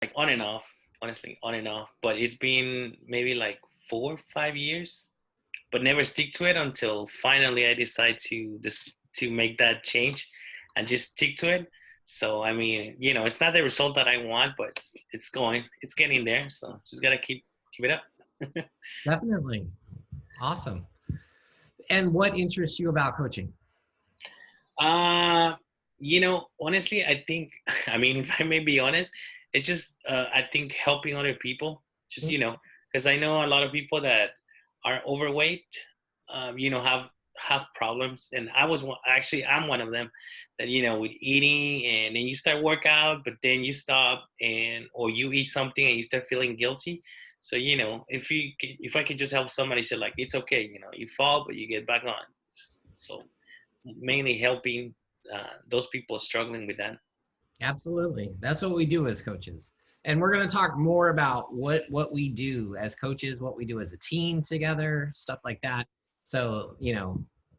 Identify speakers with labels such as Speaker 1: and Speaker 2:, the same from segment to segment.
Speaker 1: like on and off, honestly, on and off. But it's been maybe like 4 or 5 years, but never stick to it until finally I decide to make that change and just stick to it. So I mean, it's not the result that I want, but it's getting there. So just gotta keep it up.
Speaker 2: Definitely. Awesome. And what interests you about coaching?
Speaker 1: Uh, honestly, I think, I mean, if I may be honest, it's just, I think helping other people, just, because I know a lot of people that are overweight, have problems. And actually, I'm one of them that, with eating and then you start workout, but then you stop or you eat something and you start feeling guilty. So, if I could just help somebody say like, it's okay, you fall, but you get back on. So mainly helping those people struggling with that.
Speaker 2: Absolutely. That's what we do as coaches. And we're going to talk more about what we do as coaches, what we do as a team together, stuff like that. So,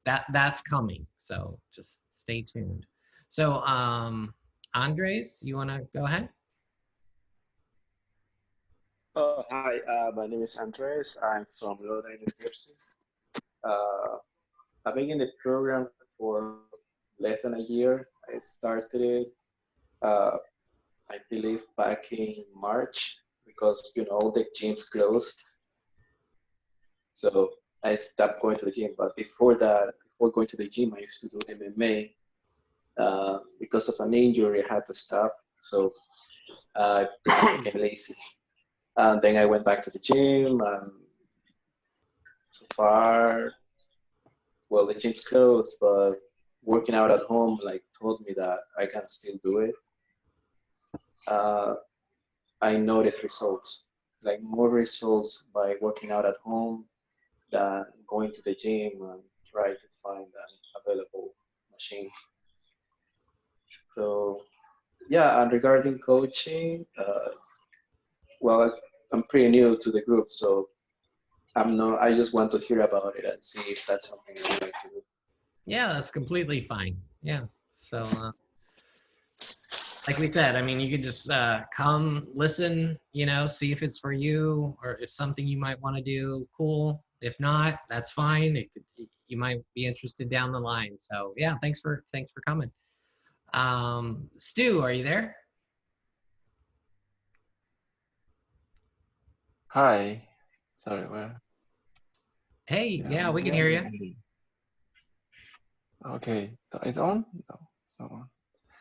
Speaker 2: that's coming. So just stay tuned. So, Andres, you want to go ahead?
Speaker 3: Oh, hi. My name is Andres. I'm from Lodi University. Uh, I've been in the program for less than a year. I started it, uh, I believe, back in March because all the gyms closed. So I stopped going to the gym. But before that, before going to the gym, I used to do MMA. Because of an injury, I had to stop. So I pretty much became lazy. And then I went back to the gym, and so far, well, the gym's closed, but working out at home like told me that I can still do it. Uh, I noticed results, like more results by working out at home than going to the gym and try to find an available machine. So yeah, and regarding coaching, well, I'm pretty new to the group, so I'm not. I just want to hear about it and see if that's something I would like to do.
Speaker 2: Yeah, that's completely fine. Yeah. So, like we said, I mean, you could just come listen, see if it's for you or if something you might want to do. Cool. If not, that's fine. You might be interested down the line. So yeah, thanks for coming. Stu, are you there?
Speaker 4: Hi. Sorry, where?
Speaker 2: Hey,
Speaker 4: Yeah.
Speaker 2: yeah, we can hear you.
Speaker 4: Okay. It's on? No, it's not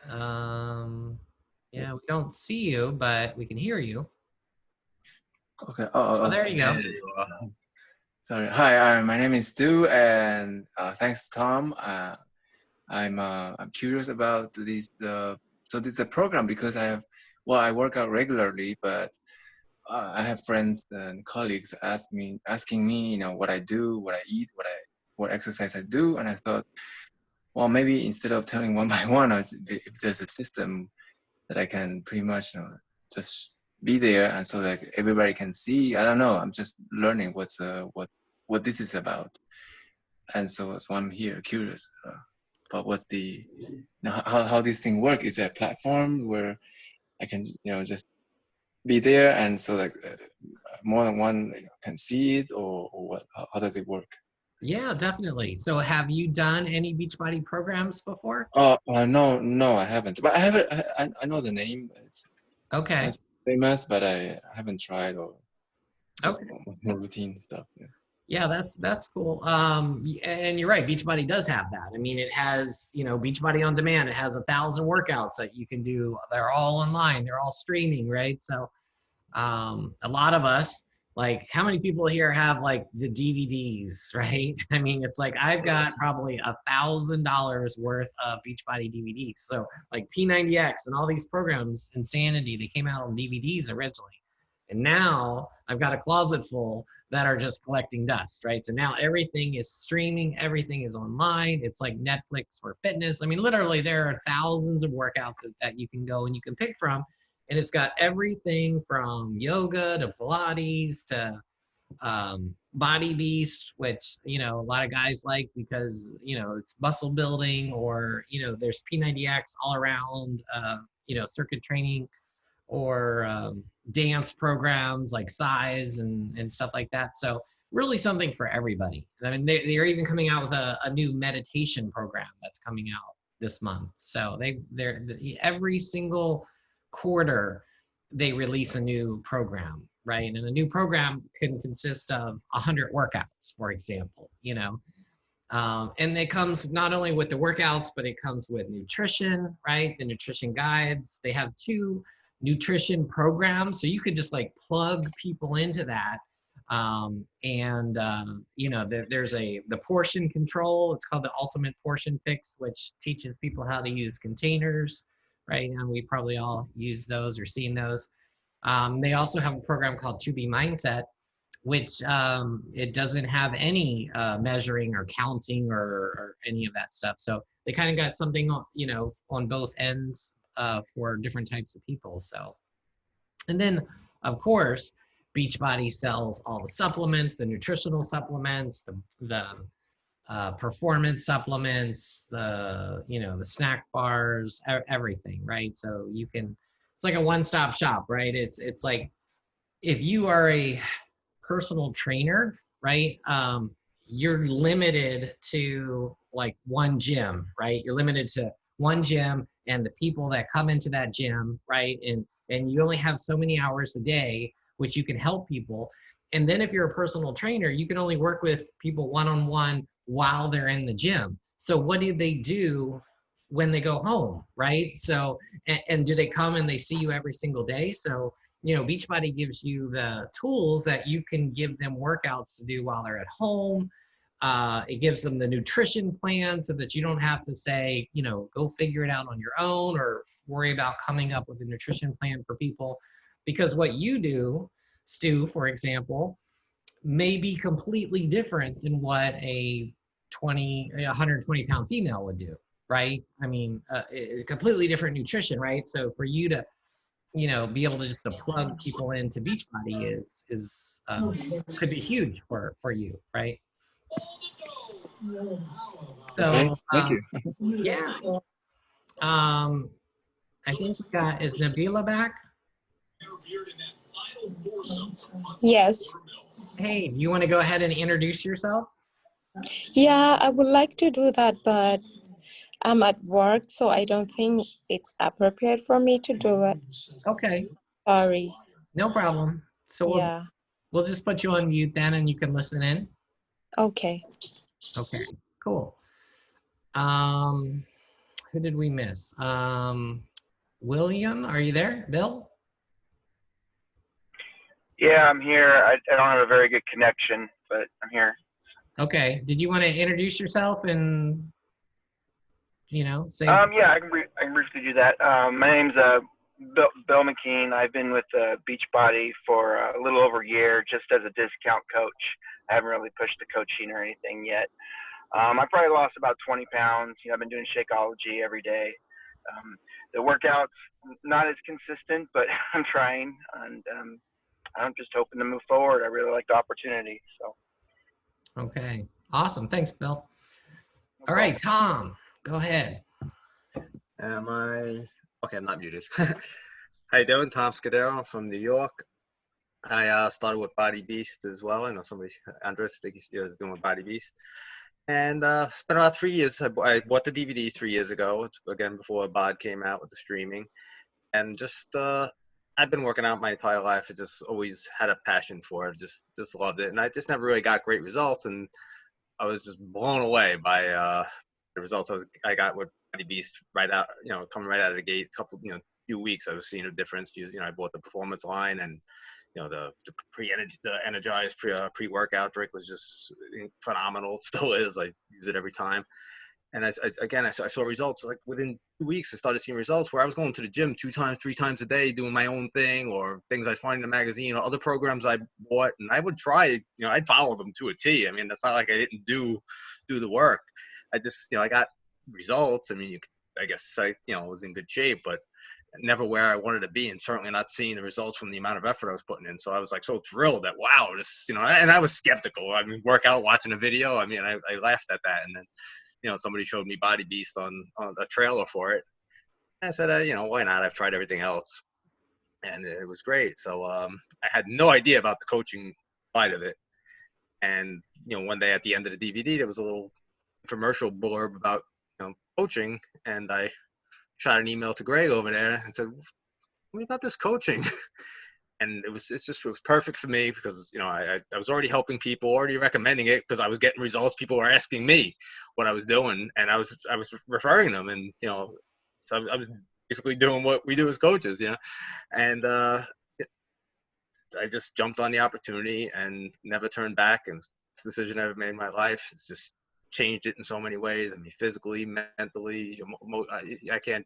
Speaker 4: on.
Speaker 2: Yeah, we don't see you, but we can hear you.
Speaker 4: Okay.
Speaker 2: Oh, there you go.
Speaker 4: There you are. Sorry. Hi, my name is Stu, and thanks, Tom. I'm curious about this. So this is a program because I work out regularly, but I have friends and colleagues asking me, what I do, what I eat, what exercise I do, and I thought, well, maybe instead of telling one by one, if there's a system that I can pretty much, just be there, and so that everybody can see. I don't know. I'm just learning what this is about, and so I'm here, curious about what's how this thing work. Is there a platform where I can, just be there, and so like more than one can see it, or what? How does it work?
Speaker 2: Yeah, definitely. So have you done any Beachbody programs before?
Speaker 4: No, I haven't. But I haven't. I know the name.
Speaker 2: Okay.
Speaker 4: It's famous, but I haven't tried or just
Speaker 2: Okay.
Speaker 4: more routine stuff. Yeah.
Speaker 2: Yeah, that's cool. And you're right, Beachbody does have that. I mean, it has, Beachbody on demand. It has 1,000 workouts that you can do. They're all online. They're all streaming, right? So, a lot of us, like, how many people here have like the DVDs, right? I mean, it's like I've got probably $1,000 worth of Beachbody DVDs. So, like P90X and all these programs, Insanity, they came out on DVDs originally. And now I've got a closet full that are just collecting dust, right? So now everything is streaming, everything is online. It's like Netflix for fitness. I mean, literally, there are thousands of workouts that you can go and you can pick from. And it's got everything from yoga to Pilates to Body Beast, which, a lot of guys like because, it's muscle building, or, there's P90X all around, circuit training, dance programs like size and stuff like that. So really something for everybody. I mean, they're even coming out with a new meditation program that's coming out this month. So they're every single quarter they release a new program, right? And a new program can consist of 100 workouts, for example, you know. And it comes not only with the workouts, but it comes with nutrition, right? The nutrition guides. They have 2 nutrition programs, so you could just like plug people into that. You know, there's the portion control. It's called the Ultimate Portion Fix, which teaches people how to use containers, right? And we probably all use those or seen those. They also have a program called 2B Mindset, which it doesn't have any measuring or counting or any of that stuff. So they kind of got something, you know, on both ends for different types of people. So, and then of course, Beachbody sells all the supplements, the nutritional supplements, the performance supplements, the snack bars, everything, right? So you can, it's like a one-stop shop, right? It's like if you are a personal trainer, right? You're limited to like one gym, right? You're limited to one gym and the people that come into that gym, right? And you only have so many hours a day, which you can help people. And then if you're a personal trainer, you can only work with people one-on-one while they're in the gym. So what do they do when they go home, right? So, and do they come and they see you every single day? So, you know, Beachbody gives you the tools that you can give them workouts to do while they're at home. It gives them the nutrition plan so that you don't have to say, you know, go figure it out on your own or worry about coming up with a nutrition plan for people. Because what you do, Stu, for example, may be completely different than what a 120-pound female would do, right? I mean, completely different nutrition, right? So for you to, you know, be able to just to plug people into Beachbody is could be huge for you, right?
Speaker 4: Okay,
Speaker 2: So
Speaker 4: thank you.
Speaker 2: yeah, I think we got, is Nabila back?
Speaker 5: Yes.
Speaker 2: Hey, do you want to go ahead and introduce yourself?
Speaker 5: Yeah, I would like to do that, but I'm at work, so I don't think it's appropriate for me to do it.
Speaker 2: Okay,
Speaker 5: Sorry.
Speaker 2: no problem. So
Speaker 5: Yeah.
Speaker 2: we'll just put you on mute then, and you can listen in.
Speaker 5: Okay.
Speaker 2: Okay, cool. Who did we miss? William, are you there? Bill?
Speaker 6: Yeah, I'm here. I don't have a very good connection, but I'm here.
Speaker 2: Okay. Did you want to introduce yourself and, you know, say?
Speaker 6: Yeah, I can briefly do that. My name's Bill McKean. I've been with Beachbody for a little over a year, just as a discount coach. I haven't really pushed the coaching or anything yet. I probably lost about 20 pounds. You know, I've been doing Shakeology every day. The workouts not as consistent, but I'm trying, and I'm just hoping to move forward. I really like the opportunity. So.
Speaker 2: Okay. Awesome. Thanks, Bill.
Speaker 6: No
Speaker 2: All right, Tom, go ahead.
Speaker 7: Am I? Okay, I'm not muted. How you doing? Tom Scudero from New York. I started with Body Beast as well. I know somebody, Andres, I think he's doing Body Beast. And it's been about 3 years. I bought the DVD 3 years ago, again, before BOD came out with the streaming. And just, I've been working out my entire life. I just always had a passion for it, just loved it. And I just never really got great results. And I was just blown away by the results I got with Body Beast right out, you know, coming right out of the gate. Few weeks, I was seeing a difference. You know, I bought the performance line, and you know, the energized pre-workout drink was just phenomenal. It still is. I use it every time. And I saw results like within 2 weeks. I started seeing results where I was going to the gym 2 times, 3 times a day, doing my own thing or things I find in the magazine or other programs I bought. And I would try, you know, I'd follow them to a T. I mean, that's not like I didn't do the work. I just, you know, I got results. I mean, I guess I, you know, was in good shape, but never where I wanted to be, and certainly not seeing the results from the amount of effort I was putting in. So I was like so thrilled that, wow, this, you know, and I was skeptical. I mean, workout, watching a video. I mean, I laughed at that. And then, you know, somebody showed me Body Beast on a trailer for it. And I said, you know, why not? I've tried everything else. and it was great. So I had no idea about the coaching side of it. And one day at the end of the DVD, there was a little commercial blurb about coaching, and I shot an email to Greg over there and said, "What about this coaching?" And it was perfect for me because I was already helping people, already recommending it because I was getting results. People were asking me what I was doing, and I was referring them, and so I was basically doing what we do as coaches, and I just jumped on the opportunity and never turned back. And it's the decision I've made in my life. It's just changed it in so many ways. I mean, physically, mentally, I can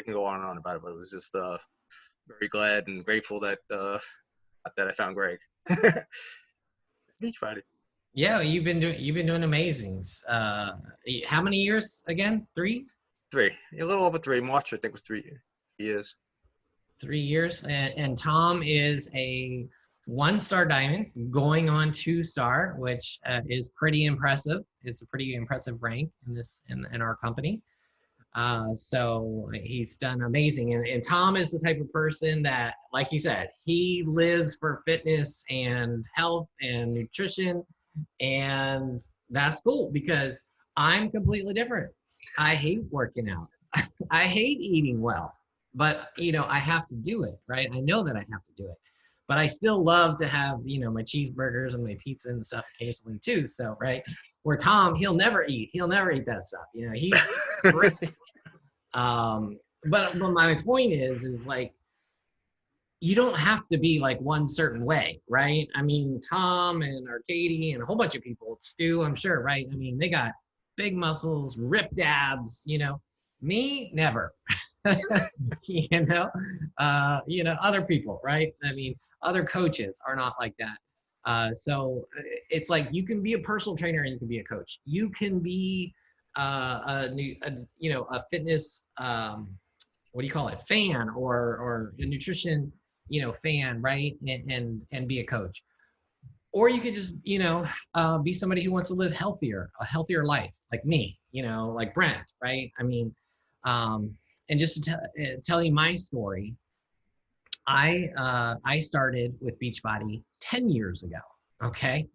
Speaker 7: go on and on about it, but it was just very glad and grateful that I found Greg. Beachbody.
Speaker 2: Yeah, you've been doing amazing. How many years again? 3?
Speaker 7: 3, a little over 3. March, I think, was 3 years.
Speaker 2: 3 years, and Tom is a 1-star diamond going on 2-star, which is pretty impressive. It's a pretty impressive rank in our company. So he's done amazing. And Tom is the type of person that, like you said, he lives for fitness and health and nutrition. And that's cool because I'm completely different. I hate working out. I hate eating well, but I have to do it, right? I know that I have to do it, but I still love to have, my cheeseburgers and my pizza and stuff occasionally too. So, right. Where Tom, he'll never eat that stuff. He's great. But my point is like, you don't have to be like one certain way, right? I mean, Tom and Katie and a whole bunch of people, Stu, I'm sure, right? I mean, they got big muscles, ripped abs, me, never. Other people, right? I mean, other coaches are not like that. So it's like you can be a personal trainer and you can be a coach. You can be a fitness what do you call it, fan or a nutrition fan, right? And be a coach. Or you could just be somebody who wants to live a healthier life, like me, like Brent, right? I mean, and just to tell you my story, I started with Beachbody 10 years ago, okay?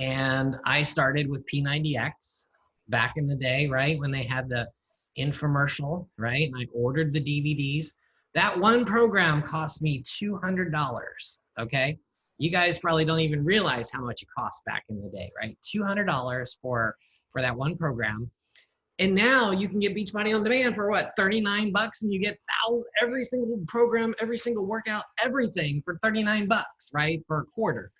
Speaker 2: And I started with P90X back in the day, right? When they had the infomercial, right? And I ordered the DVDs. That one program cost me $200, okay? You guys probably don't even realize how much it cost back in the day, right? $200 for that one program. And now you can get Beachbody on demand for what, $39, and you get every single program, every single workout, everything for $39, right? For a quarter.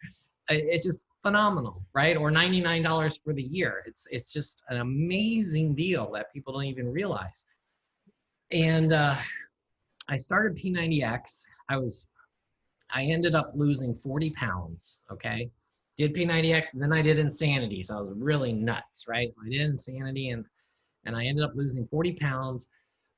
Speaker 2: It's just phenomenal, right? Or $99 for the year. It's just an amazing deal that people don't even realize. And I started P90X. I ended up losing 40 pounds, okay? Did P90X, and then I did Insanity. So I was really nuts, right? So I did Insanity, and I ended up losing 40 pounds.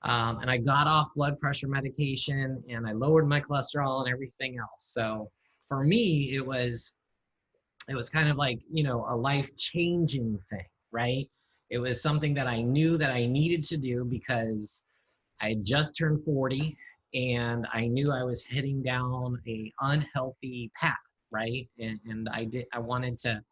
Speaker 2: And I got off blood pressure medication, and I lowered my cholesterol and everything else. So for me, it was kind of like, a life-changing thing, right? It was something that I knew that I needed to do because I had just turned 40 and I knew I was heading down a unhealthy path, right? And I wanted to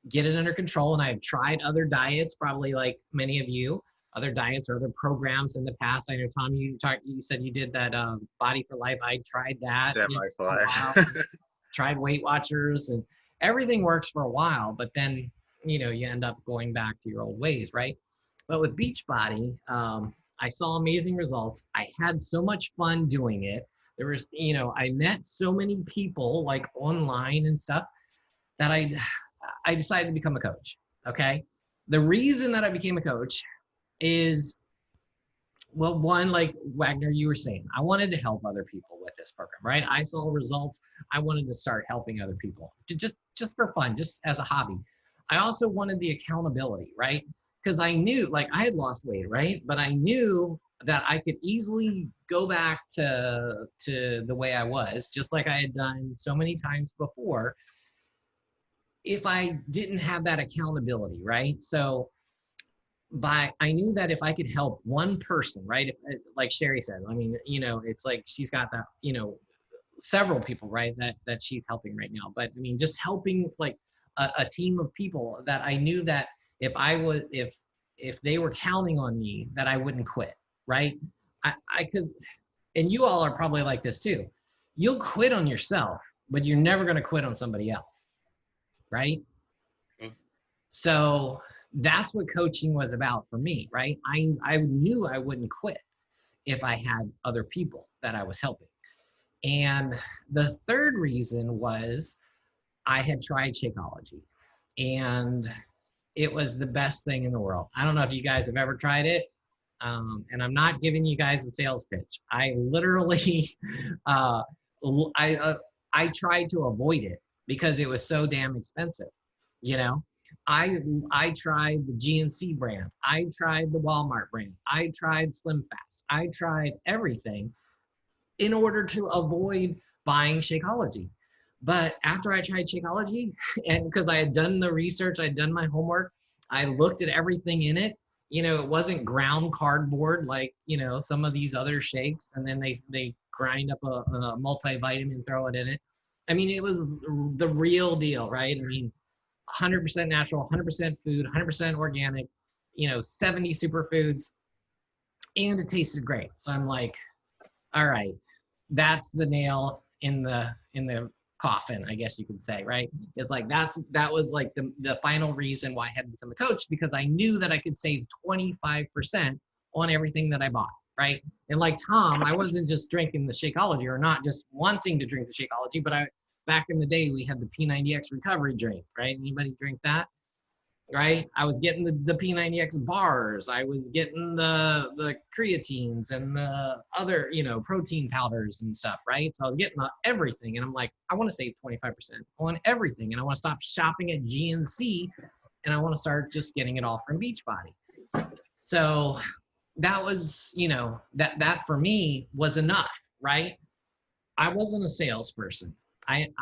Speaker 2: get it under control, and I have tried other diets, probably like many of you, other diets or other programs in the past. I know, Tom, you said you did that Body for Life. I tried that.
Speaker 7: Yeah,
Speaker 2: for a while. Tried Weight Watchers, and everything works for a while, but then you end up going back to your old ways, right? But with Beachbody, I saw amazing results. I had so much fun doing it. There was, I met so many people like online and stuff that I decided to become a coach. Okay. The reason that I became a coach is, well, one, like Wagner, you were saying, I wanted to help other people with this program, right? I saw results. I wanted to start helping other people just for fun, just as a hobby. I also wanted the accountability, right? Because I knew, like, I had lost weight, right? But I knew that I could easily go back to the way I was, just like I had done so many times before, if I didn't have that accountability, right? So I knew that if I could help one person, right? If, like Sherry said, I mean, it's like she's got that, several people, right, that she's helping right now. But I mean, just helping like a team of people that I knew that if they were counting on me, that I wouldn't quit, right? Because and you all are probably like this too. You'll quit on yourself, but you're never going to quit on somebody else, right?
Speaker 1: Mm.
Speaker 2: So that's what coaching was about for me, right? I knew I wouldn't quit if I had other people that I was helping. And the third reason was I had tried Shakeology, and it was the best thing in the world. I don't know if you guys have ever tried it. And I'm not giving you guys a sales pitch. I literally, uh, I tried to avoid it because it was so damn expensive. You know, I tried the GNC brand. I tried the Walmart brand. I tried Slim Fast. I tried everything in order to avoid buying Shakeology. But after I tried Shakeology, and because I had done the research, I'd done my homework, I looked at everything in it. You know, it wasn't ground cardboard like, you know, some of these other shakes, and then they grind up a multivitamin, throw it in it. I mean, it was the real deal, right? I mean, 100% natural, 100% food, 100% organic, you know, 70 superfoods, and it tasted great. So I'm like, all right, that's the nail in the coffin, I guess you could say, right? It's like that was like the final reason why I had to become a coach, because I knew that I could save 25% on everything that I bought, right? And like Tom, I wasn't just drinking the Shakeology, or not just wanting to drink the Shakeology, but back in the day we had the P90X recovery drink, right? Anybody drink that? Right? I was getting the P90X bars. I was getting the creatines and the other, you know, protein powders and stuff, right? So I was getting everything. And I'm like, I want to save 25% on everything. And I want to stop shopping at GNC, and I want to start just getting it all from Beachbody. So that was, you know, that for me was enough, right? I wasn't a salesperson. I'm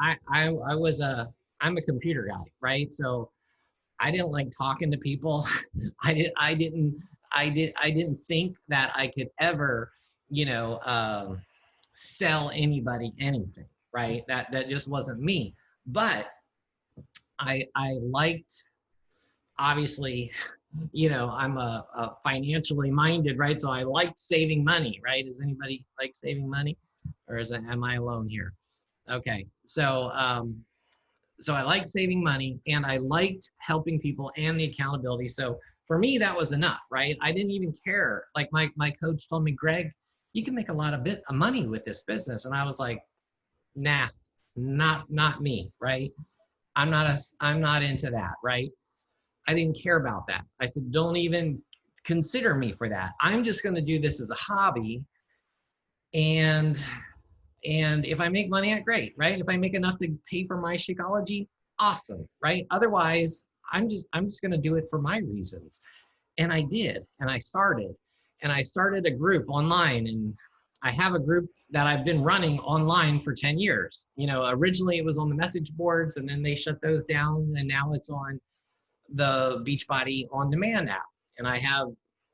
Speaker 2: a computer guy, right? So I didn't like talking to people. I didn't think that I could ever, you know, sell anybody anything, right? That just wasn't me. But I liked, obviously, you know, I'm a financially minded, right? So I liked saving money, right? Does anybody like saving money, or am I alone here? Okay, so I liked saving money, and I liked helping people and the accountability. So for me, that was enough, right? I didn't even care. Like my coach told me, Greg, you can make a lot of money with this business. And I was like, nah, not me, right? I'm not into that, right? I didn't care about that. I said, don't even consider me for that. I'm just going to do this as a hobby. And if I make money, great, right? If I make enough to pay for my Shakeology, awesome, right? Otherwise, I'm just going to do it for my reasons. And I did, and I started a group online, and I have a group that I've been running online for 10 years. You know, originally it was on the message boards, and then they shut those down, and now it's on the Beachbody On Demand app. And I have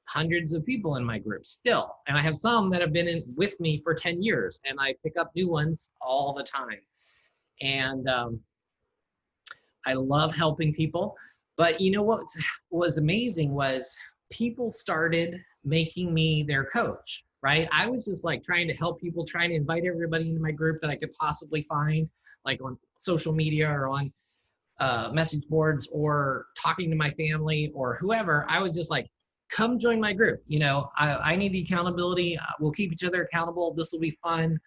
Speaker 2: hundreds of people in my group still. And I have some that have been with me for 10 years, and I pick up new ones all the time. And I love helping people. But you know what was amazing was people started making me their coach, right? I was just like trying to help people, trying to invite everybody into my group that I could possibly find, like on social media or on message boards or talking to my family or whoever. I was just like, come join my group. You know, I need the accountability. We'll keep each other accountable. This will be fun.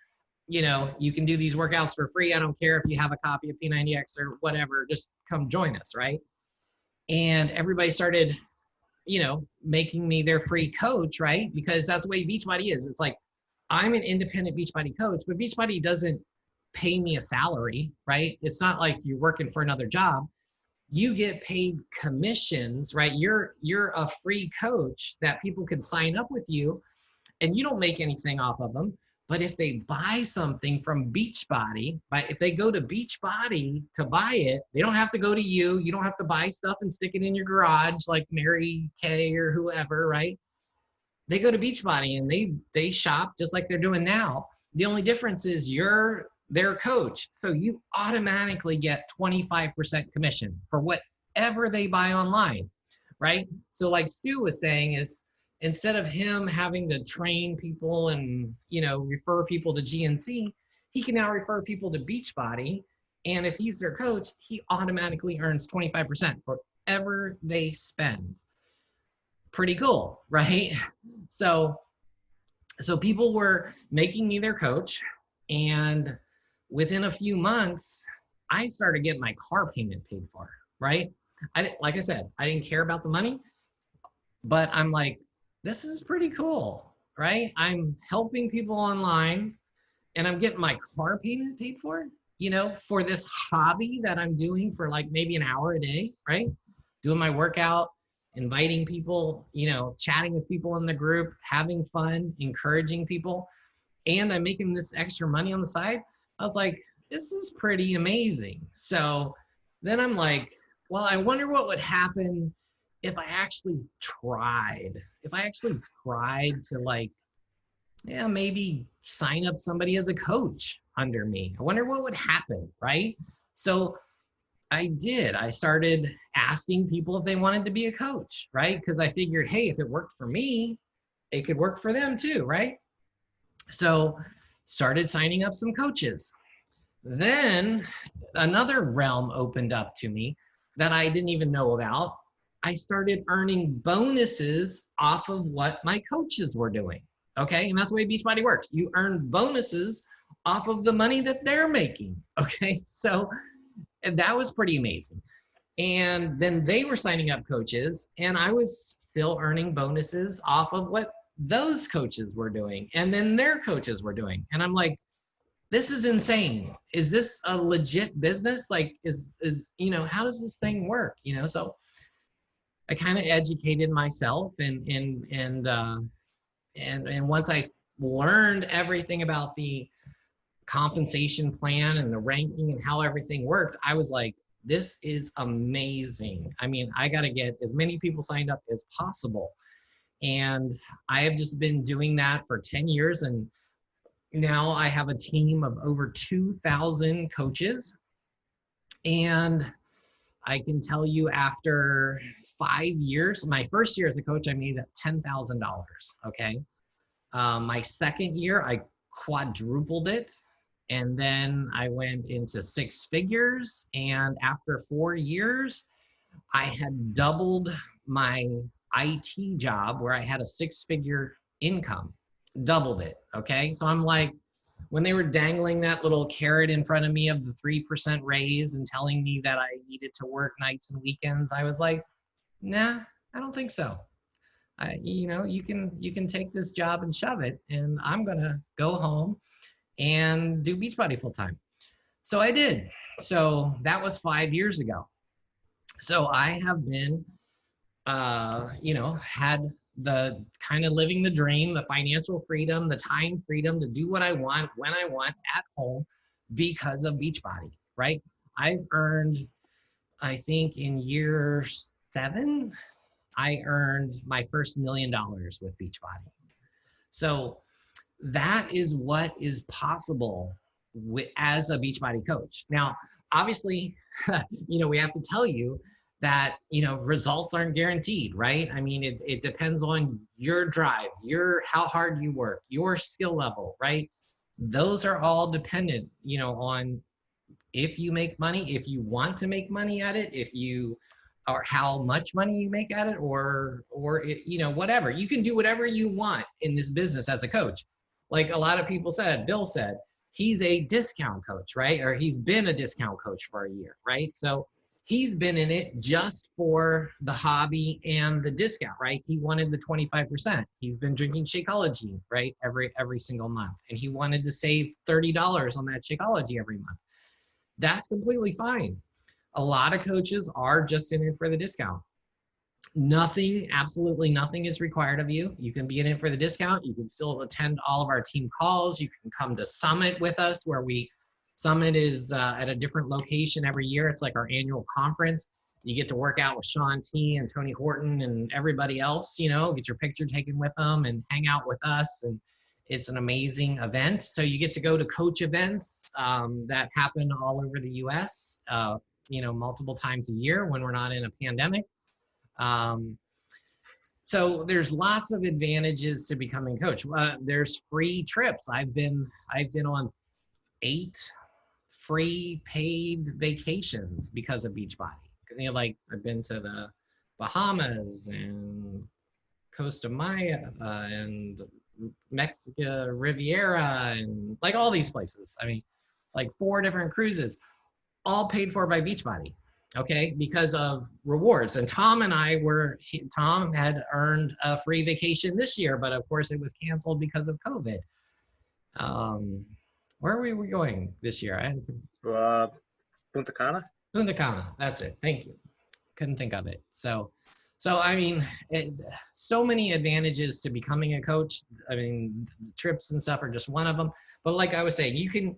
Speaker 2: You know, you can do these workouts for free. I don't care if you have a copy of P90X or whatever, just come join us, right? And everybody started, you know, making me their free coach, right? Because that's the way Beachbody is. It's like, I'm an independent Beachbody coach, but Beachbody doesn't pay me a salary, right? It's not like you're working for another job. You get paid commissions, right? You're a free coach that people can sign up with you, and you don't make anything off of them. But if they buy something from Beachbody, if they go to Beachbody to buy it, they don't have to go to you. You don't have to buy stuff and stick it in your garage like Mary Kay or whoever, right? They go to Beachbody and they shop just like they're doing now. The only difference is you're their coach. So you automatically get 25% commission for whatever they buy online, right? So like Stu was saying, is instead of him having to train people and, you know, refer people to GNC, he can now refer people to Beachbody. And if he's their coach, he automatically earns 25% for whatever they spend. Pretty cool, right? So people were making me their coach, and within a few months, I started getting my car payment paid for, right? Like I said, I didn't care about the money, but I'm like, this is pretty cool, right? I'm helping people online and I'm getting my car payment paid for, you know, for this hobby that I'm doing for like maybe an hour a day, right? Doing my workout, inviting people, you know, chatting with people in the group, having fun, encouraging people, and I'm making this extra money on the side. I was like, this is pretty amazing. So then I'm like, well, I wonder what would happen if I actually tried. If I actually tried to, like, yeah, maybe sign up somebody as a coach under me. I wonder what would happen, right? So I did. I started asking people if they wanted to be a coach, right? Because I figured, hey, if it worked for me, it could work for them too, right? So started signing up some coaches. Then another realm opened up to me that I didn't even know about. I started earning bonuses off of what my coaches were doing. Okay, and that's the way Beachbody works. You earn bonuses off of the money that they're making. Okay, so that was pretty amazing. And then they were signing up coaches, and I was still earning bonuses off of what those coaches were doing, and then their coaches were doing. And I'm like, this is insane. Is this a legit business? Like, is you know, how does this thing work? You know, so I kind of educated myself, and once I learned everything about the compensation plan and the ranking and how everything worked, I was like, this is amazing. I mean, I got to get as many people signed up as possible. And I have just been doing that for 10 years. And now I have a team of over 2,000 coaches. And I can tell you, after 5 years, my first year as a coach, I made $10,000. Okay. My second year, I quadrupled it. And then I went into 6 figures. And after 4 years, I had doubled my IT job where I had a 6-figure income, doubled it. Okay. So I'm like, when they were dangling that little carrot in front of me of the 3% raise and telling me that I needed to work nights and weekends, I was like, nah, I don't think so. You know, you can take this job and shove it, and I'm going to go home and do Beachbody full time. So I did. So that was 5 years ago. So I have been, you know, had the kind of living the dream, the financial freedom, the time freedom to do what I want, when I want, at home, because of Beachbody, right? I've earned, I think in year 7, I earned my first $1 million with Beachbody. So that is what is possible as a Beachbody coach. Now, obviously, you know, we have to tell you that, you know, results aren't guaranteed, right? I mean, it depends on your drive, how hard you work, your skill level, right? Those are all dependent, you know, on if you make money, if you want to make money at it, or how much money you make at it, or you know, whatever. You can do whatever you want in this business as a coach. Like a lot of people said, Bill said, he's a discount coach, right? Or he's been a discount coach for a year, right? So he's been in it just for the hobby and the discount, right? He wanted the 25%. He's been drinking Shakeology, right? Every single month. And he wanted to save $30 on that Shakeology every month. That's completely fine. A lot of coaches are just in it for the discount. Nothing, absolutely nothing is required of you. You can be in it for the discount. You can still attend all of our team calls. You can come to Summit with us, Summit is at a different location every year. It's like our annual conference. You get to work out with Sean T and Tony Horton and everybody else, you know, get your picture taken with them and hang out with us. It's an amazing event. So you get to go to coach events that happen all over the US, multiple times a year when we're not in a pandemic. So there's lots of advantages to becoming a coach. There's free trips. I've been on 8 free paid vacations because of Beachbody. Like I've been to the Bahamas and Costa Maya and Mexico Riviera and like all these places. I mean, like 4 different cruises, all paid for by Beachbody. Okay, because of rewards. And Tom had earned a free vacation this year, but of course it was canceled because of COVID. Where were we going this year?
Speaker 7: Punta Cana.
Speaker 2: Punta Cana, that's it. Thank you. Couldn't think of it. So I mean, so many advantages to becoming a coach. I mean, trips and stuff are just one of them. But like I was saying, you can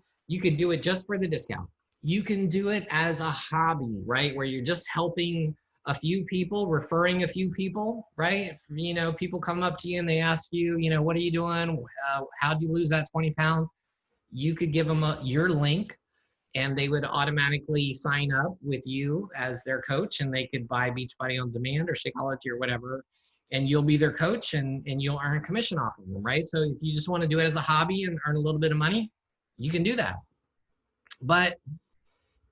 Speaker 2: do it just for the discount. You can do it as a hobby, right? Where you're just helping a few people, referring a few people, right? People come up to you and they ask you, what are you doing? How'd you lose that 20 pounds? You could give them your link and they would automatically sign up with you as their coach, and they could buy Beachbody on demand or Shakeology or whatever, and you'll be their coach and you'll earn commission off of them, right? So if you just want to do it as a hobby and earn a little bit of money, you can do that. But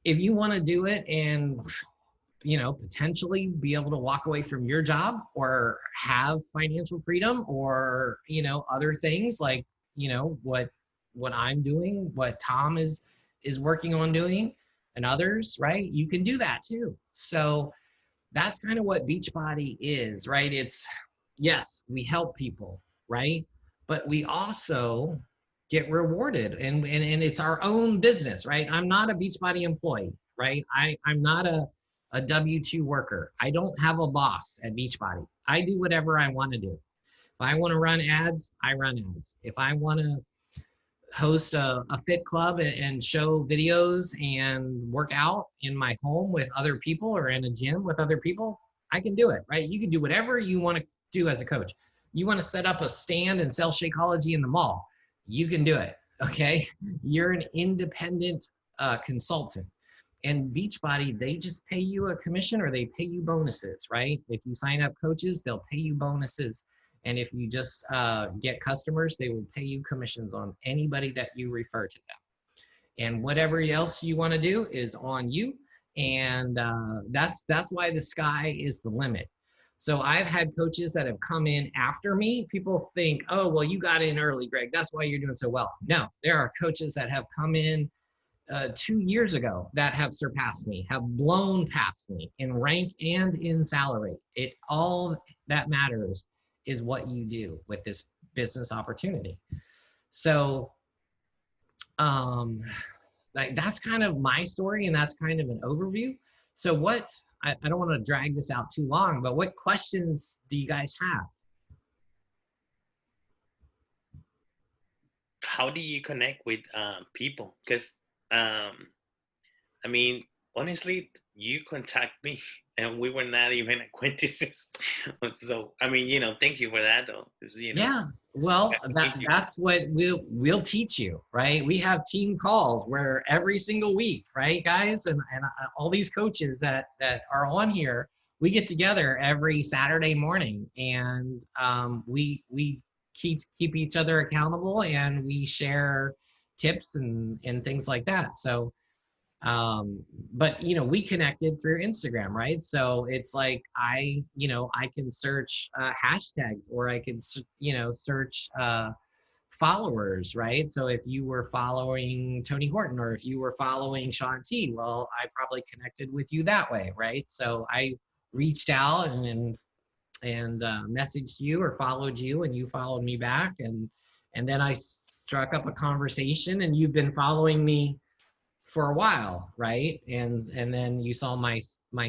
Speaker 2: if you want to do it and potentially be able to walk away from your job or have financial freedom or other things like what I'm doing, what Tom is working on doing, and others, right? You can do that too. So that's kind of what Beachbody is, right? It's, yes, we help people, right? But we also get rewarded, and it's our own business, right? I'm not a Beachbody employee, right? I'm not a W-2 worker. I don't have a boss at Beachbody. I do whatever I want to do. If I want to run ads, I run ads. If I want to host a fit club and show videos and work out in my home with other people or in a gym with other people, I can do it, right? You can do whatever you want to do as a coach. You want to set up a stand and sell Shakeology in the mall, you can do it, okay? You're an independent consultant. And Beachbody, they just pay you a commission or they pay you bonuses, right? If you sign up coaches, they'll pay you bonuses. And if you just get customers, they will pay you commissions on anybody that you refer to them. And whatever else you want to do is on you. And that's why the sky is the limit. So I've had coaches that have come in after me. People think, oh, well, you got in early, Greg. That's why you're doing so well. No, there are coaches that have come in 2 years ago that have surpassed me, have blown past me in rank and in salary. It all that matters is what you do with this business opportunity. So that's kind of my story, and that's kind of an overview. So I don't want to drag this out too long, but what questions do you guys have?
Speaker 1: How do you connect with people? Because I mean, honestly, you contact me and we were not even acquaintances. So I mean, thank you for that though.
Speaker 2: Yeah, well, that's what we'll teach you, right? We have team calls where every single week, right, guys, and all these coaches that are on here, we get together every Saturday morning, and we keep each other accountable, and we share tips and things like that. So but we connected through Instagram, right? So it's like I can search hashtags, or I can search followers, right? So if you were following Tony Horton, or if you were following Sean T, well, I probably connected with you that way, right? So I reached out and messaged you or followed you, and you followed me back, and then I struck up a conversation, and you've been following me for a while, right? And then you saw my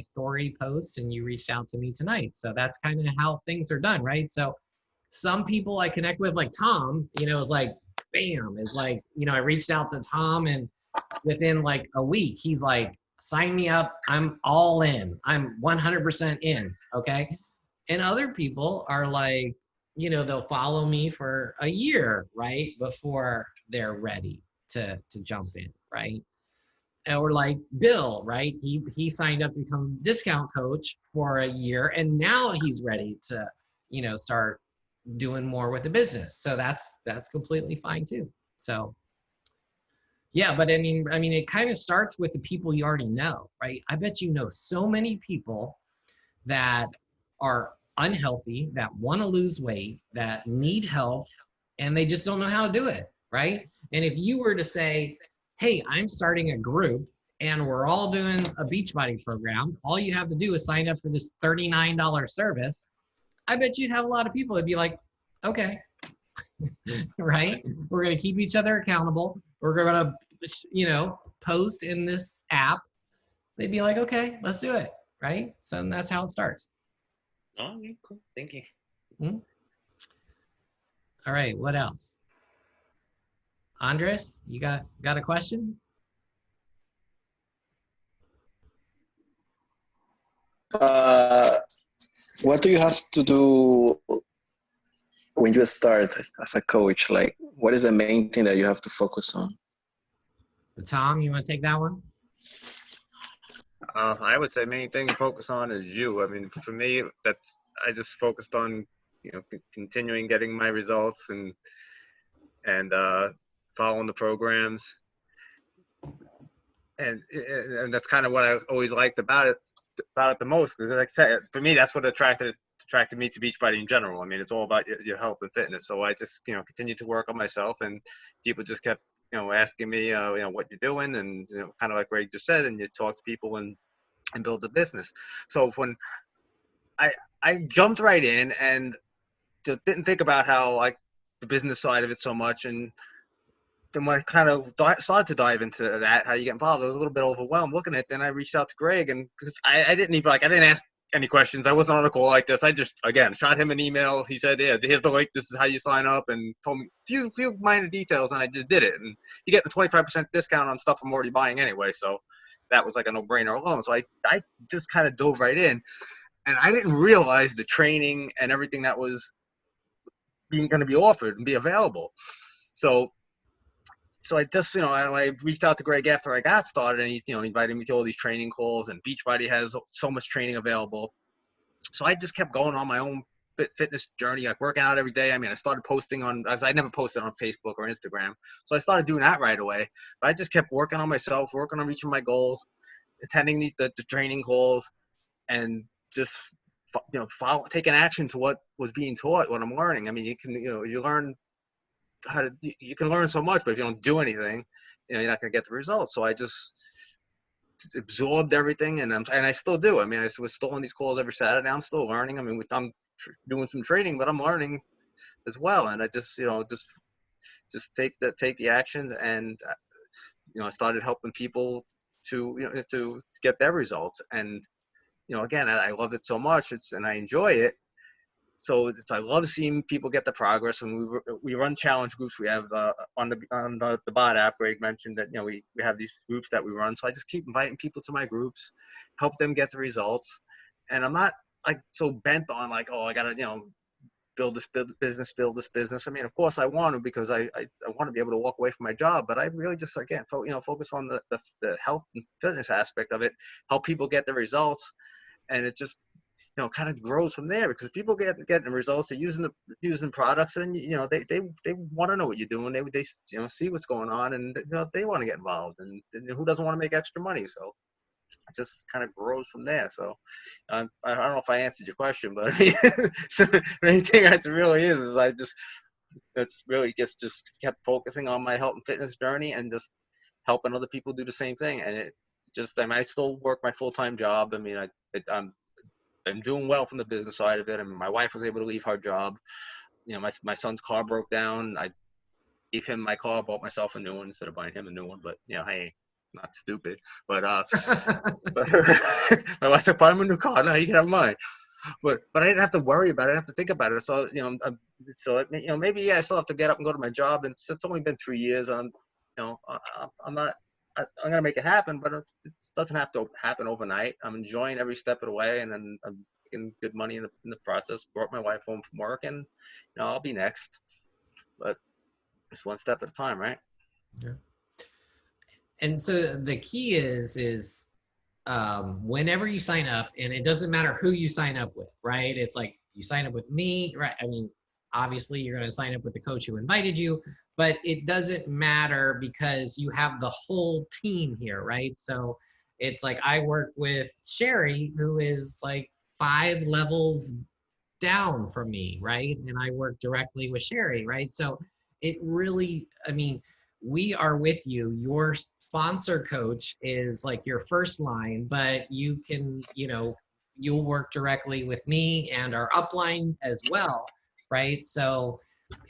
Speaker 2: story post and you reached out to me tonight. So that's kind of how things are done, right? So some people I connect with, like Tom, is like, bam, is like, I reached out to Tom, and within like a week, he's like, sign me up. I'm all in. I'm 100% in, okay? And other people are like, they'll follow me for a year, right, before they're ready to jump in, right? Or like Bill, right? He signed up to become a discount coach for a year, and now he's ready to, start doing more with the business. So that's completely fine too. So yeah, but I mean, it kind of starts with the people you already know, right? I bet you know so many people that are unhealthy, that want to lose weight, that need help, and they just don't know how to do it, right? And if you were to say, hey, I'm starting a group and we're all doing a Beachbody program, all you have to do is sign up for this $39 service, I bet you'd have a lot of people that'd be like, okay, right? We're going to keep each other accountable. We're going to, post in this app. They'd be like, okay, let's do it, right? So that's how it starts.
Speaker 1: Oh, yeah, cool. Thank you.
Speaker 2: All right, what else? Andres, you got a question?
Speaker 3: What do you have to do when you start as a coach? Like, what is the main thing that you have to focus on?
Speaker 2: Tom, you want to take that one?
Speaker 7: I would say main thing to focus on is you. I mean, for me, I just focused on continuing getting my results and following the programs, and that's kind of what I always liked about it the most, because like I said, for me, that's what attracted me to Beachbody in general. I mean, it's all about your health and fitness. So I just continued to work on myself, and people just kept asking me what you're doing, and kind of like Greg just said, and you talk to people and build a business. So when I jumped right in and just didn't think about how like the business side of it so much, and then when I kind of started to dive into that, how you get involved, I was a little bit overwhelmed looking at it. Then I reached out to Greg, and because I didn't ask any questions. I wasn't on a call like this. I just, again, shot him an email. He said, yeah, here's the link. This is how you sign up, and told me a few minor details, and I just did it. And you get the 25% discount on stuff I'm already buying anyway, so that was like a no-brainer alone. So I just kind of dove right in, and I didn't realize the training and everything that was going to be offered and be available. So I just, I reached out to Greg after I got started, and he, invited me to all these training calls, and Beachbody has so much training available. So I just kept going on my own fitness journey, like working out every day. I mean, I started posting I never posted on Facebook or Instagram. So I started doing that right away. But I just kept working on myself, working on reaching my goals, attending the training calls, and just, taking action to what was being taught, what I'm learning. I mean, you learn you can learn so much, but if you don't do anything, you're not going to get the results. So I just absorbed everything, and I still do. I mean, I was still on these calls every Saturday. I'm still learning. I mean, I'm doing some training, but I'm learning as well. And I just, just take the actions, and I started helping people to get their results. And again, I love it so much. And I enjoy it. So I love seeing people get the progress. When we run challenge groups, we have on the bot app. Greg mentioned that we have these groups that we run. So I just keep inviting people to my groups, help them get the results. And I'm not like so bent on like, oh, I gotta build this business. I mean, of course I want to, because I want to be able to walk away from my job. But I really just, again, focus on the health and fitness aspect of it, help people get the results, and it just kind of grows from there, because people getting the results, they're using products, and they want to know what you're doing. They see what's going on, and they want to get involved, and who doesn't want to make extra money? So it just kind of grows from there. So I don't know if I answered your question, but I mean, so the main thing that's really is I just it's really just kept focusing on my health and fitness journey, and just helping other people do the same thing. And it just, I still work my full-time job. I mean, I'm doing well from the business side of it. I mean, my wife was able to leave her job. My son's car broke down. I gave him my car, bought myself a new one instead of buying him a new one. But hey, not stupid. But but my wife said, "Buy him a new car. No, you can have mine." But I didn't have to worry about it. I didn't have to think about it. So maybe I still have to get up and go to my job. And it's only been 3 years. I'm not. I'm gonna make it happen, but it doesn't have to happen overnight. I'm enjoying every step of the way, and then I'm making good money in the process. Brought my wife home from work, and I'll be next. But just one step at a time, right?
Speaker 2: Yeah. And so the key is whenever you sign up, and it doesn't matter who you sign up with, right? It's like you sign up with me, right? I mean, obviously you're going to sign up with the coach who invited you, but it doesn't matter because you have the whole team here, right? So it's like I work with Sherry, who is like 5 levels down from me, right? And I work directly with Sherry, right? So it really, I mean, we are with you. Your sponsor coach is like your first line, but you can, you'll work directly with me and our upline as well, right? So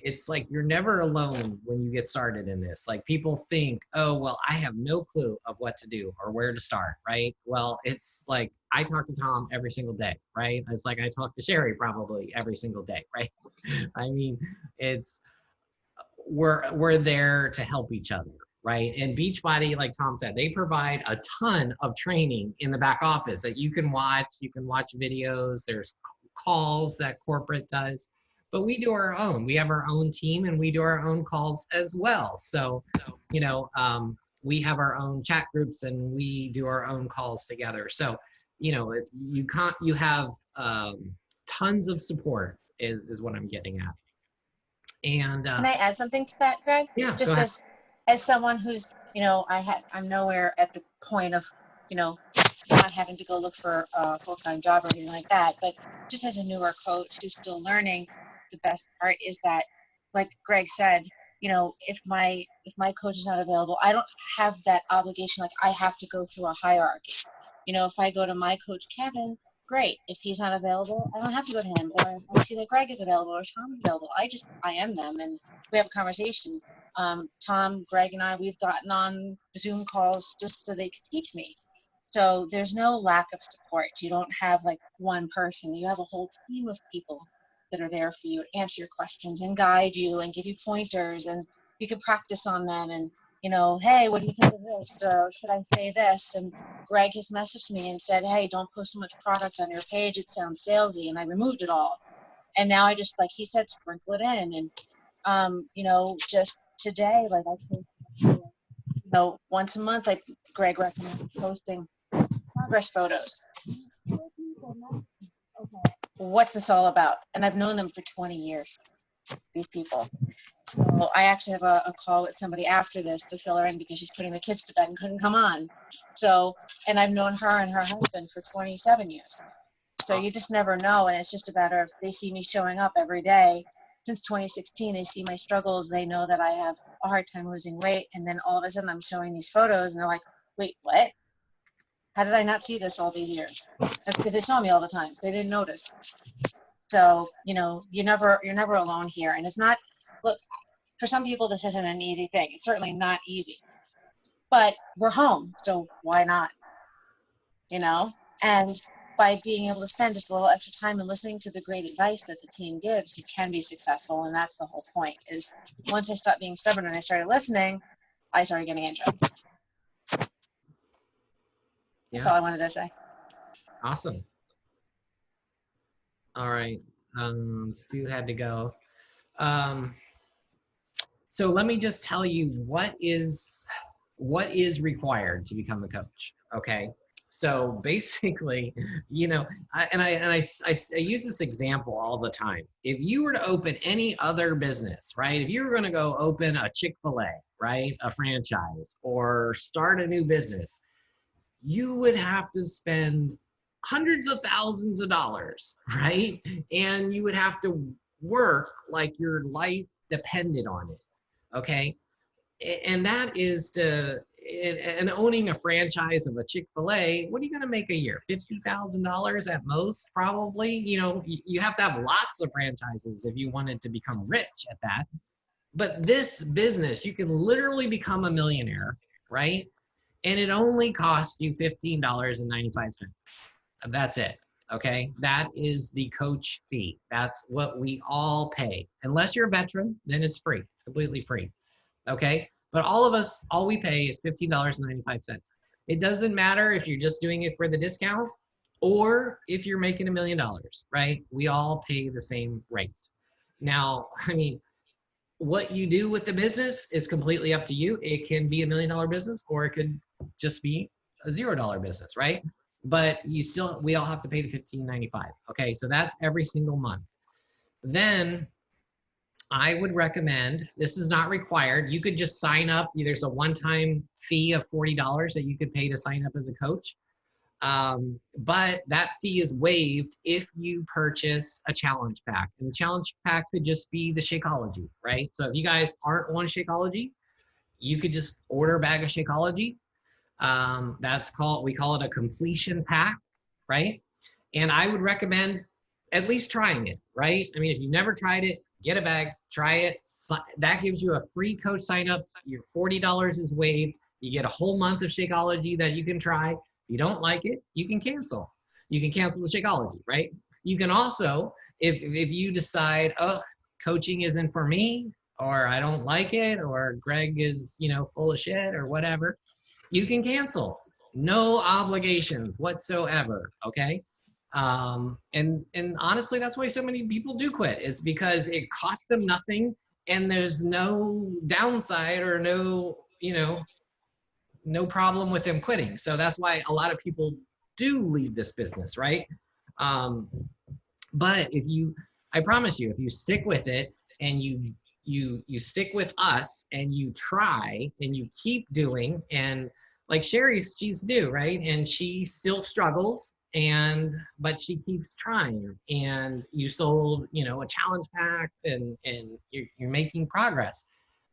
Speaker 2: it's like you're never alone when you get started in this. Like people think, oh, well, I have no clue of what to do or where to start, right? Well, it's like I talk to Tom every single day, right? It's like I talk to Sherry probably every single day, right? I mean, it's we're there to help each other, right? And Beachbody, like Tom said, they provide a ton of training in the back office that you can watch. You can watch videos. There's calls that corporate does, but we do our own. We have our own team and we do our own calls as well. So, we have our own chat groups and we do our own calls together. So, you have tons of support is what I'm getting at. And
Speaker 8: can I add something to that, Greg?
Speaker 2: Yeah,
Speaker 8: Just as someone who's, I'm nowhere at the point of, not having to go look for a full-time job or anything like that. But just as a newer coach who's still learning, the best part is that, like Greg said, if my coach is not available, I don't have that obligation. Like I have to go through a hierarchy. If I go to my coach Kevin, great. If he's not available, I don't have to go to him. Or if I see that Greg is available or Tom is available, I am them and we have a conversation. Tom, Greg, and I, we've gotten on Zoom calls just so they could teach me. So there's no lack of support. You don't have like one person. You have a whole team of people that are there for you to answer your questions and guide you and give you pointers, and you can practice on them and, hey, what do you think of this? Or should I say this? And Greg has messaged me and said, hey, don't post so much product on your page. It sounds salesy. And I removed it all. And now I just, like he said, sprinkle it in. And, just today, like I post, once a month, like Greg recommended posting progress photos. Okay, what's this all about? And I've known them for 20 years, these people. So I actually have a call with somebody after this to fill her in because she's putting the kids to bed and couldn't come on. So, and I've known her and her husband for 27 years. So you just never know. And it's just a matter of they see me showing up every day. Since 2016, they see my struggles. They know that I have a hard time losing weight. And then all of a sudden I'm showing these photos and they're like, wait, what? How did I not see this all these years? That's because they saw me all the time. They didn't notice. So, you're never alone here. And it's not, look, for some people, this isn't an easy thing. It's certainly not easy, but we're home. So why not? And by being able to spend just a little extra time and listening to the great advice that the team gives, you can be successful. And that's the whole point is once I stopped being stubborn and I started listening, I started getting enjoyed. That's all I wanted to say.
Speaker 2: Awesome. All right. Stu had to go. So let me just tell you what is required to become a coach. Okay. So basically, I use this example all the time. If you were to open any other business, right? If you were going to go open a Chick-fil-A, right? A franchise or start a new business, you would have to spend hundreds of thousands of dollars, right? And you would have to work like your life depended on it, okay? And that is and owning a franchise of a Chick-fil-A, what are you gonna make a year? $50,000 at most, probably. You have to have lots of franchises if you wanted to become rich at that. But this business, you can literally become a millionaire, right? And it only costs you $15.95. That's it, okay? That is the coach fee. That's what we all pay. Unless you're a veteran, then it's free. It's completely free, okay? But all of us, all we pay is $15.95. It doesn't matter if you're just doing it for the discount or if you're making $1 million, right? We all pay the same rate. Now, I mean, what you do with the business is completely up to you. It can be $1 million business, or it could just be a $0 business, right? But we all have to pay the $15.95. Okay, so that's every single month. Then I would recommend, this is not required. You could just sign up. There's a one-time fee of $40 that you could pay to sign up as a coach. But that fee is waived if you purchase a challenge pack. And the challenge pack could just be the Shakeology, right? So if you guys aren't on Shakeology, you could just order a bag of Shakeology. We call it a completion pack, right? And I would recommend at least trying it, right? I mean, if you've never tried it, get a bag, try it. That gives you a free coach sign up. Your $40 is waived. You get a whole month of Shakeology that you can try. If you don't like it, you can cancel. You can cancel the Shakeology, right? You can also, if you decide, oh, coaching isn't for me, or I don't like it, or Greg is, full of shit or whatever, you can cancel. No obligations whatsoever, okay? And honestly, that's why so many people do quit. It's because it costs them nothing, and there's no downside or no problem with them quitting. So that's why a lot of people do leave this business, right? But I promise you, if you stick with it and you stick with us and you try and you keep doing, and like she's new, right? And she still struggles, but she keeps trying, and you sold, a challenge pack, and you're making progress.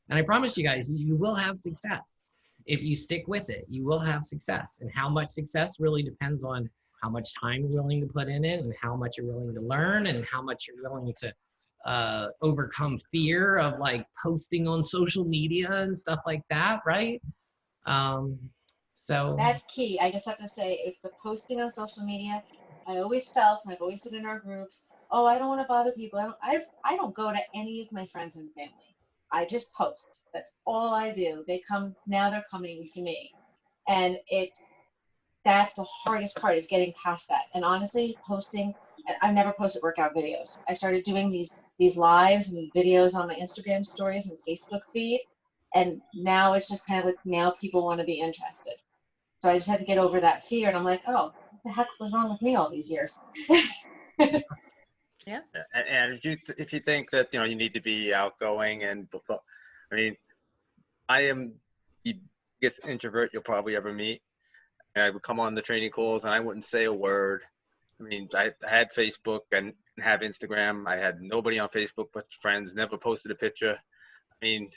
Speaker 2: And I promise you guys, you will have success. If you stick with it, you will have success. And how much success really depends on how much time you're willing to put in it, and how much you're willing to learn, and how much you're willing to overcome fear of like posting on social media and stuff like that, right? So
Speaker 8: that's key. I just have to say, it's the posting on social media. I always felt, and I've always said in our groups, oh, I don't want to bother people. I don't go to any of my friends and family. I just post. That's all I do. Now they're coming to me. And that's the hardest part, is getting past that. And honestly, posting, I've never posted workout videos. I started doing these lives and videos on my Instagram stories and Facebook feed. And now it's just kind of like, now people want to be interested. So I just had to get over that fear. And I'm like, oh, what the heck was wrong with me all these years?
Speaker 7: Yeah. And if you think that, you need to be outgoing, and I mean, I am the biggest introvert you'll probably ever meet. And I would come on the training calls and I wouldn't say a word. I mean, I had Facebook and have Instagram. I had nobody on Facebook but friends, never posted a picture. I mean,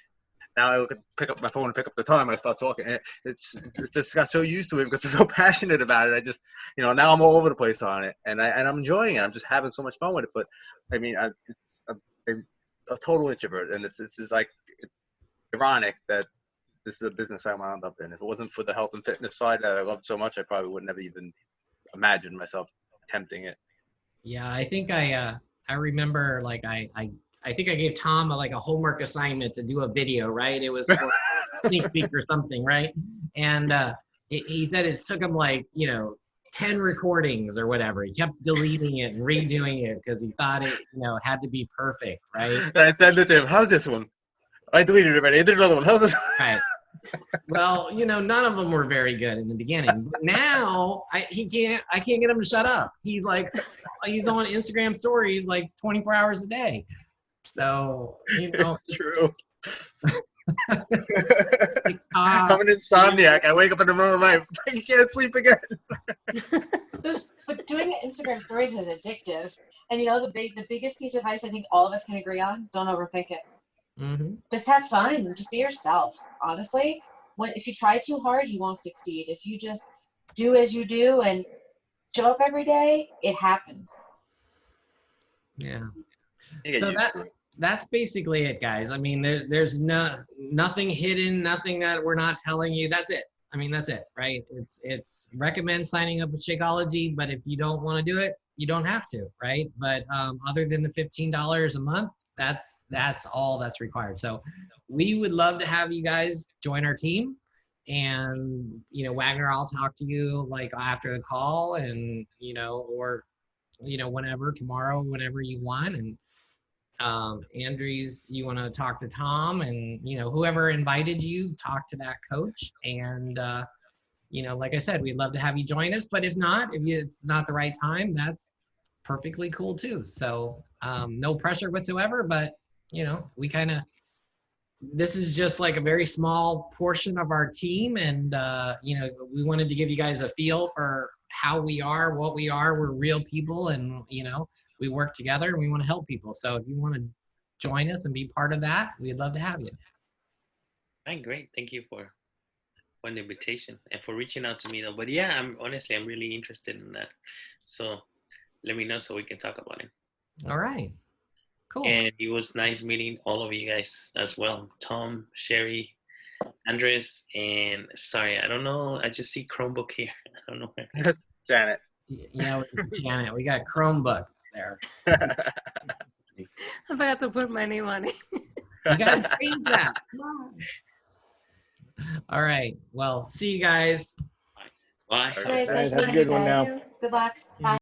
Speaker 7: now I could pick up my phone and pick up the time. I start talking. It's just got so used to it because I'm so passionate about it. I just, now I'm all over the place on it, and I'm enjoying it. I'm just having so much fun with it. But I mean, I'm a total introvert, and it's like ironic that this is a business I wound up in. If it wasn't for the health and fitness side that I loved so much, I probably would never even imagine myself attempting it.
Speaker 2: Yeah, I think I remember, like I think I gave Tom a homework assignment to do a video, right? It was for sneak peek or something, right? And he said it took him 10 recordings or whatever. He kept deleting it and redoing it because he thought it, had to be perfect, right?
Speaker 7: I said to him, "How's this one? I deleted it already. There's another one. How's this one?"
Speaker 2: Right. Well, none of them were very good in the beginning. But now I can't get him to shut up. He's on Instagram stories 24 hours a day. So,
Speaker 7: It's true.
Speaker 2: I'm
Speaker 7: an insomniac. I wake up in the middle of the night. I can't sleep again.
Speaker 8: But doing Instagram stories is addictive. And the biggest piece of advice I think all of us can agree on: don't overthink it.
Speaker 2: Mm-hmm.
Speaker 8: Just have fun and just be yourself. Honestly, if you try too hard, you won't succeed. If you just do as you do and show up every day, it happens.
Speaker 2: Yeah. So that's basically it, guys. I mean, there's nothing hidden, nothing that we're not telling you. That's it. I mean, that's it, right? It's recommend signing up with Shakeology, but if you don't want to do it, you don't have to, right? But other than the $15 a month, that's all that's required. So we would love to have you guys join our team. and Wagner, I'll talk to you like after the call, and or whenever, tomorrow, whenever you want. And Andres, you want to talk to Tom, and whoever invited you, talk to that coach. And like I said, we'd love to have you join us, but if not, it's not the right time, that's perfectly cool too. So no pressure whatsoever, but we kind of, this is just like a very small portion of our team, and we wanted to give you guys a feel for how we are, what we are. We're real people, and we work together, and we want to help people. So if you want to join us and be part of that, we'd love to have you.
Speaker 1: Right, great. Thank you for the invitation and for reaching out to me though. But yeah, I'm really interested in that. So let me know so we can talk about it.
Speaker 2: All right. Cool.
Speaker 1: And it was nice meeting all of you guys as well. Tom, Sherry, Andres, and sorry, I don't know. I just see Chromebook here. I don't know where.
Speaker 7: That's Janet.
Speaker 2: Yeah, Janet, we got Chromebook there.
Speaker 9: I forgot to put my name on it.
Speaker 2: You gotta change that. Come on. All right. Well, see you guys.
Speaker 1: Bye.
Speaker 8: Nice
Speaker 10: Have a good one now.
Speaker 8: Good luck. Bye.